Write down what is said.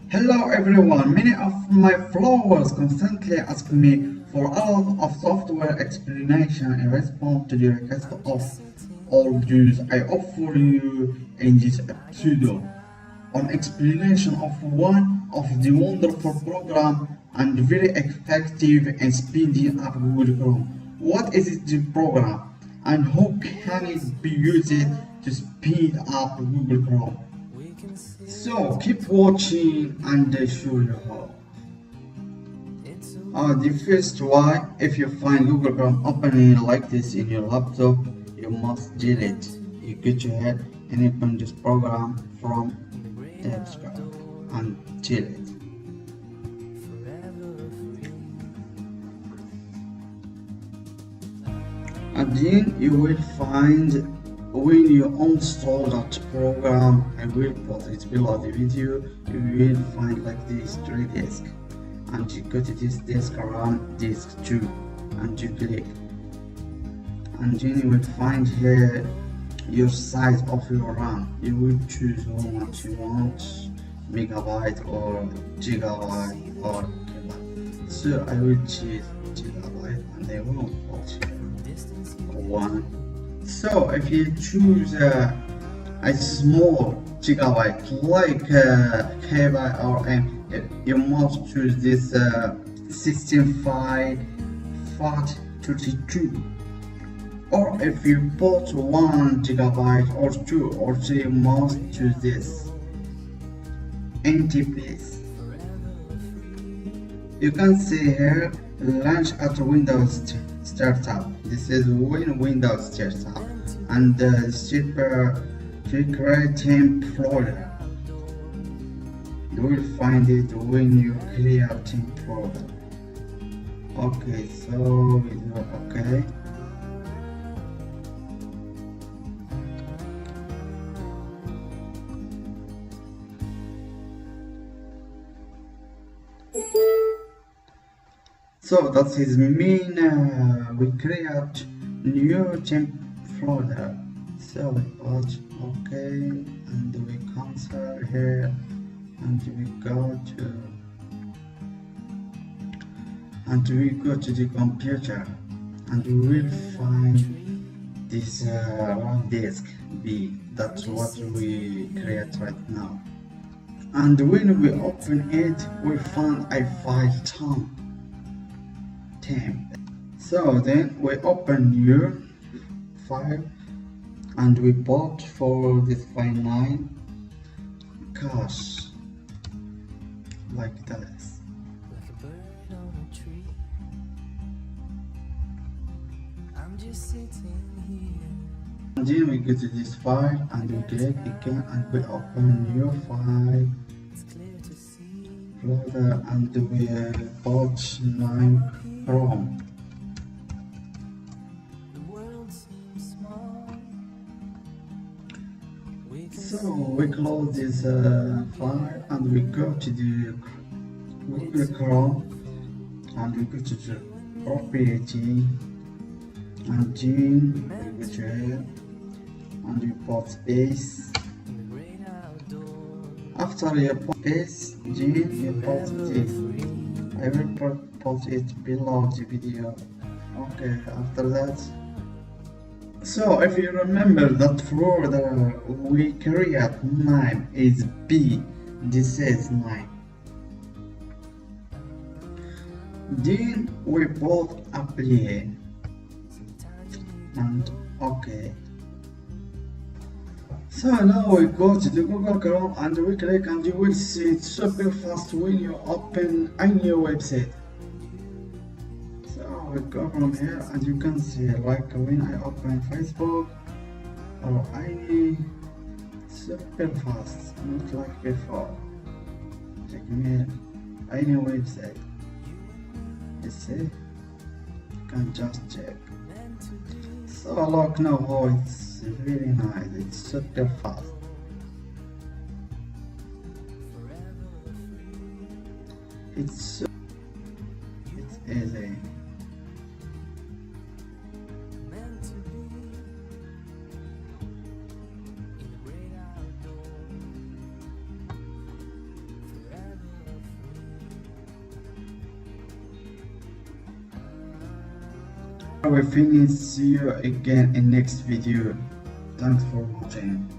Hello everyone, many of my followers constantly ask me for a lot of software explanation in response to the request of all those I offer you in this episode on explanation of one of the wonderful program and very effective in speeding up Google Chrome. What is the program and how can it be used to speed up Google Chrome? So keep watching and I show you how. The first one, if you find Google Chrome opening like this in your laptop, you must delete. You go to ahead and open this program from taskbar and delete. And then you will find when you install that program, I will put it below the video, you will find like this 3 disk, and you go to this disk around disk 2 and you click, and then you will find here your size of your RAM. You will choose how much you want, megabyte or gigabyte or kilobyte. So I will choose gigabyte and I will put here 1. So if you choose a small gigabyte like KB or M, you must choose this 165 FAT32. Or if you put 1 gigabyte or 2 or 3, you must choose this NTPs. You can see here launch at Windows startup. This is when Windows starts up, and super secret temp folder. You will find it when you clear temp folder. Okay, so we do okay. So that is mean we create new temp folder. So we put okay and we cancel here and we go to the computer and we will find this RAM disk B. That's what we create right now. And when we open it, we find a file temp. So then we open new file and we put for this file 9 cache like this. And then we go to this file and we click again and we open new file folder and we put 9 Chrome. So we close this file and we go to the Google Chrome and we go to the property and then we go to here and we put space. After you put space, then you put this. I will put it below the video. Okay, after that. So if you remember that folder we create 9 is B, this is 9. Then we put apply and okay. So now we go to the Google Chrome and we click and you will see it super fast when you open a new website. So we go from here and you can see like when I open Facebook or any, super fast, not like before. Check me any website. You see, you can just check. So look now how it's really nice, it's super fast. It's easy. we finish. See you again in next video. Thanks for watching.